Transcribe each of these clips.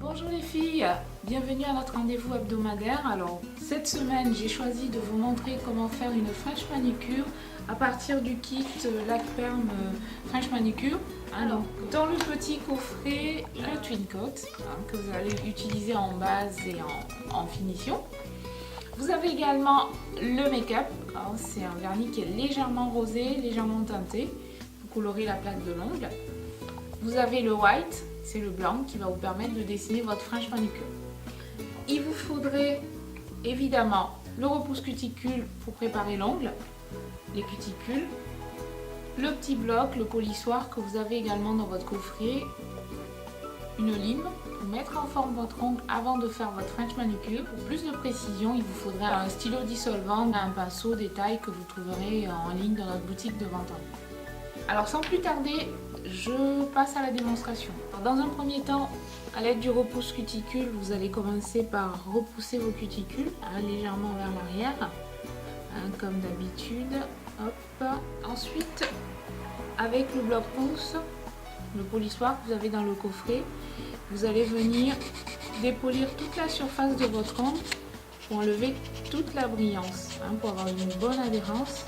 Bonjour les filles, bienvenue à notre rendez-vous hebdomadaire. Alors cette semaine j'ai choisi de vous montrer comment faire une French manicure à partir du kit Lac Perm French manicure. Alors dans le petit coffret le Twin Coat que vous allez utiliser en base et en finition. Vous avez également le make-up, c'est un vernis qui est légèrement rosé, légèrement teinté pour colorer la plaque de l'ongle. Vous avez le white, c'est le blanc qui va vous permettre de dessiner votre French manicure. Il vous faudrait évidemment le repousse cuticule pour préparer l'ongle, les cuticules, le petit bloc, le polissoir que vous avez également dans votre coffret, une lime pour mettre en forme votre ongle avant de faire votre French manicure. Pour plus de précision, il vous faudra un stylo dissolvant, un pinceau, des tailles que vous trouverez en ligne dans notre boutique de vente en ligne. Alors sans plus tarder, je passe à la démonstration. Dans un premier temps, à l'aide du repousse cuticule, vous allez commencer par repousser vos cuticules légèrement vers l'arrière, comme d'habitude. Hop. Ensuite, avec le bloc pouce, le polissoir que vous avez dans le coffret, vous allez venir dépolir toute la surface de votre ongle pour enlever toute la brillance, pour avoir une bonne adhérence.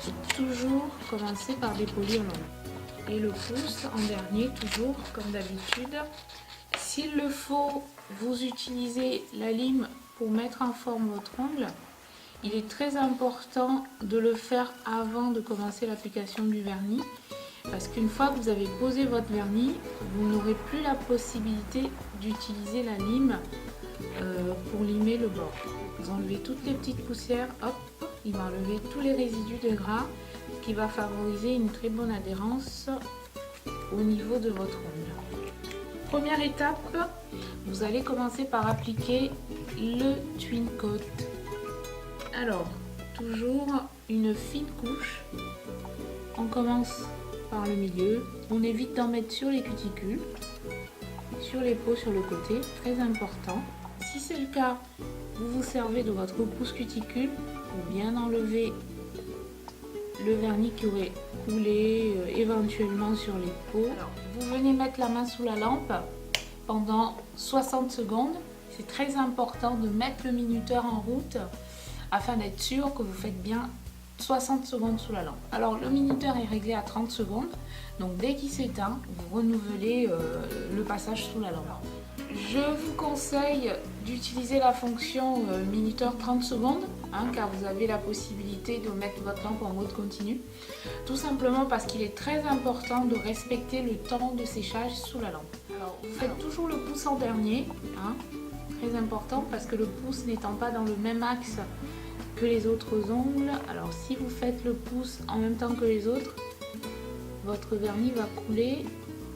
Et toujours commencer par dépolir l'ongle. Et le pouce en dernier, toujours comme d'habitude. S'il le faut, vous utilisez la lime pour mettre en forme votre ongle. Il est très important de le faire avant de commencer l'application du vernis. Parce qu'une fois que vous avez posé votre vernis, vous n'aurez plus la possibilité d'utiliser la lime pour limer le bord. Vous enlevez toutes les petites poussières, hop, il va enlever tous les résidus de gras, ce qui va favoriser une très bonne adhérence au niveau de votre ongle. Première étape, vous allez commencer par appliquer le Twin Coat. Alors, toujours une fine couche. On commence par le milieu. On évite d'en mettre sur les cuticules, sur les peaux, sur le côté, très important. Si c'est le cas, vous vous servez de votre repousse cuticule pour bien enlever le vernis qui aurait coulé éventuellement sur les peaux. Alors, vous venez mettre la main sous la lampe pendant 60 secondes. C'est très important de mettre le minuteur en route afin d'être sûr que vous faites bien 60 secondes sous la lampe. Alors le minuteur est réglé à 30 secondes, donc dès qu'il s'éteint, vous renouvelez le passage sous la lampe. Je vous conseille d'utiliser la fonction minuteur 30 secondes, car vous avez la possibilité de mettre votre lampe en mode continu, tout simplement parce qu'il est très important de respecter le temps de séchage sous la lampe. Alors vous faites toujours le pouce en dernier, très important parce que le pouce n'étant pas dans le même axe que les autres ongles, alors si vous faites le pouce en même temps que les autres, votre vernis va couler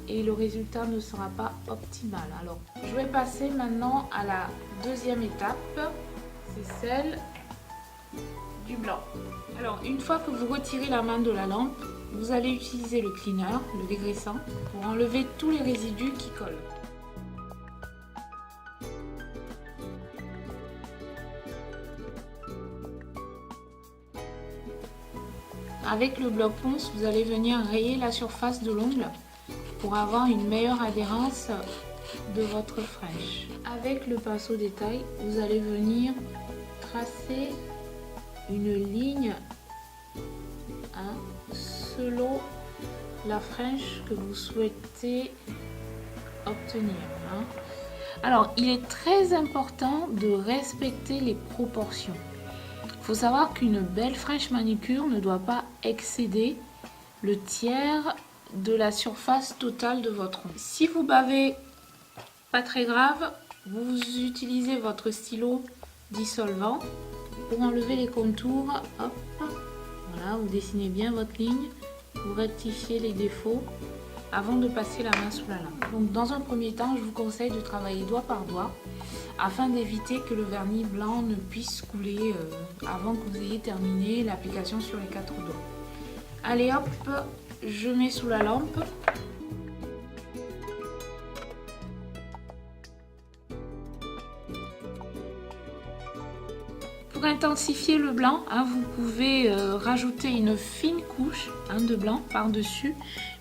et le résultat ne sera pas optimal. Alors je vais passer maintenant à la deuxième étape, c'est celle du blanc. Alors une fois que vous retirez la main de la lampe, vous allez utiliser le cleaner, le dégraissant, pour enlever tous les résidus qui collent. Avec le bloc ponce, vous allez venir rayer la surface de l'ongle pour avoir une meilleure adhérence de votre French. Avec le pinceau détail, vous allez venir tracer une ligne selon la French que vous souhaitez obtenir. Alors, il est très important de respecter les proportions. Il faut savoir qu'une belle French manicure ne doit pas excéder le tiers de la surface totale de votre ongle. Si vous bavez, pas très grave, vous utilisez votre stylo dissolvant pour enlever les contours. Hop, voilà, vous dessinez bien votre ligne, vous rectifiez les défauts avant de passer la main sous la lampe. Donc dans un premier temps, je vous conseille de travailler doigt par doigt afin d'éviter que le vernis blanc ne puisse couler avant que vous ayez terminé l'application sur les 4 doigts. Allez hop, je mets sous la lampe. Pour intensifier le blanc, vous pouvez rajouter une fine couche de blanc par-dessus,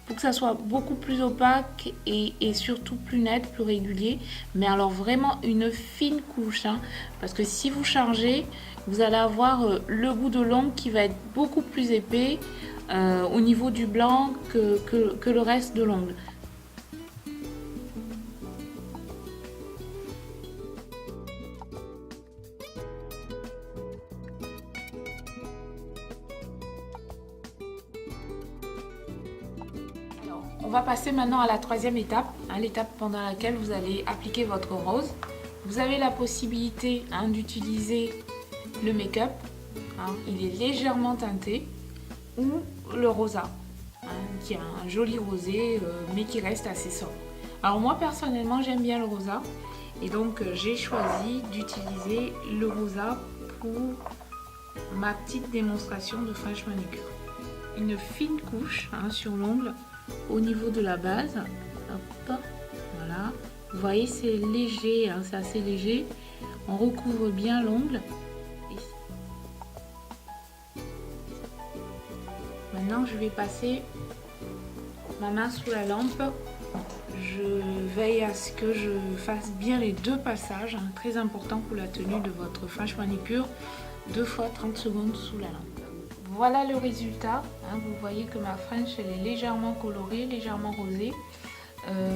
pour que ça soit beaucoup plus opaque et surtout plus net, plus régulier. Mais alors vraiment une fine couche, hein, parce que si vous chargez, vous allez avoir le bout de l'ongle qui va être beaucoup plus épais au niveau du blanc que le reste de l'ongle. On va passer maintenant à la troisième étape, hein, l'étape pendant laquelle vous allez appliquer votre rose. Vous avez la possibilité d'utiliser le make-up, hein, il est légèrement teinté, ou le rosa, hein, qui a un joli rosé mais qui reste assez sobre. Alors moi personnellement j'aime bien le rosa et donc j'ai choisi d'utiliser le rosa pour ma petite démonstration de French manicure. Une fine couche, hein, sur l'ongle au niveau de la base. Hop, voilà. Vous voyez, c'est léger, hein, c'est assez léger. On recouvre bien l'ongle. Maintenant, je vais passer ma main sous la lampe. Je veille à ce que je fasse bien les deux passages, hein, très important pour la tenue de votre French manicure. 2 fois 30 secondes sous la lampe. Voilà le résultat, hein, vous voyez que ma French elle est légèrement colorée, légèrement rosée.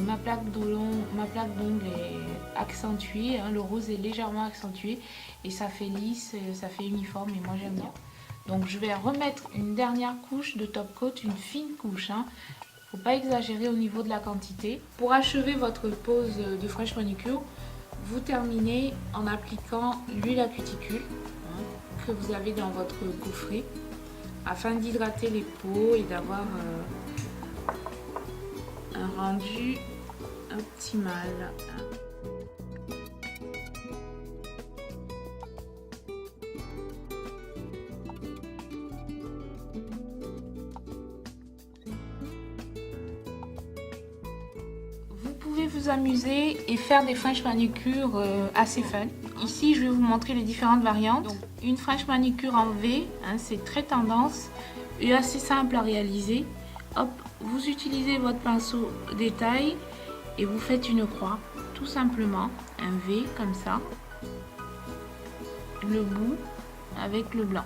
Ma plaque d'ongle est accentuée, hein, le rose est légèrement accentué et ça fait lisse, ça fait uniforme et moi j'aime bien. Donc je vais remettre une dernière couche de top coat, une fine couche, hein. Faut pas exagérer au niveau de la quantité. Pour achever votre pose de French manicure, vous terminez en appliquant l'huile à cuticule, hein, que vous avez dans votre coffret, afin d'hydrater les peaux et d'avoir un rendu optimal. Vous pouvez vous amuser et faire des French manicure assez fun. Ici, je vais vous montrer les différentes variantes. Donc, une French manicure en V, hein, c'est très tendance et assez simple à réaliser. Hop, vous utilisez votre pinceau détail et vous faites une croix, tout simplement, un V comme ça, le bout avec le blanc.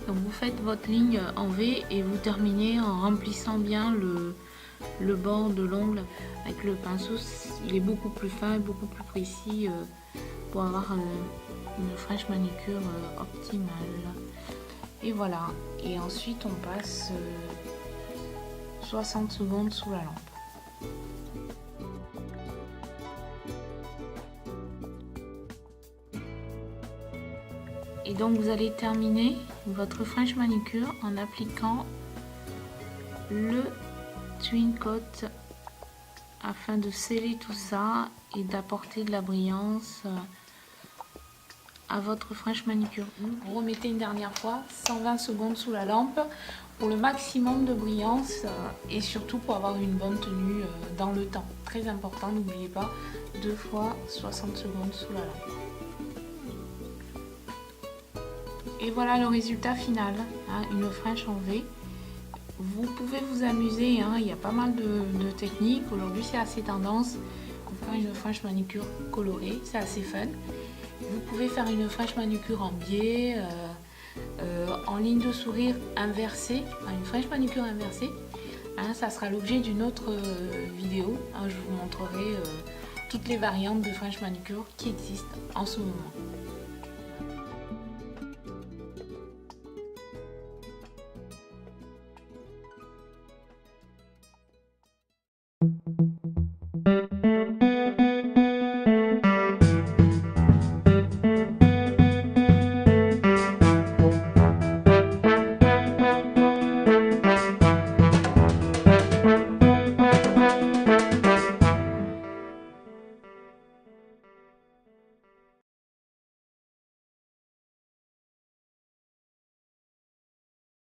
Donc vous faites votre ligne en V et vous terminez en remplissant bien le bord de l'ongle avec le pinceau. Il est beaucoup plus fin, beaucoup plus précis pour avoir une French manicure optimale. Et voilà, et ensuite on passe 60 secondes sous la lampe. Et donc vous allez terminer votre French manicure en appliquant le twin coat afin de sceller tout ça et d'apporter de la brillance à votre French manicure. Vous remettez une dernière fois 120 secondes sous la lampe pour le maximum de brillance et surtout pour avoir une bonne tenue dans le temps. Très important, n'oubliez pas, 2 fois 60 secondes sous la lampe. Et voilà le résultat final, hein, une French en V. Vous pouvez vous amuser, hein, il y a pas mal de techniques. Aujourd'hui c'est assez tendance pour faire une French manicure colorée, c'est assez fun. Vous pouvez faire une French manicure en biais, en ligne de sourire inversée, une French manicure inversée. Hein, ça sera l'objet d'une autre vidéo. Hein, je vous montrerai toutes les variantes de French manicure qui existent en ce moment.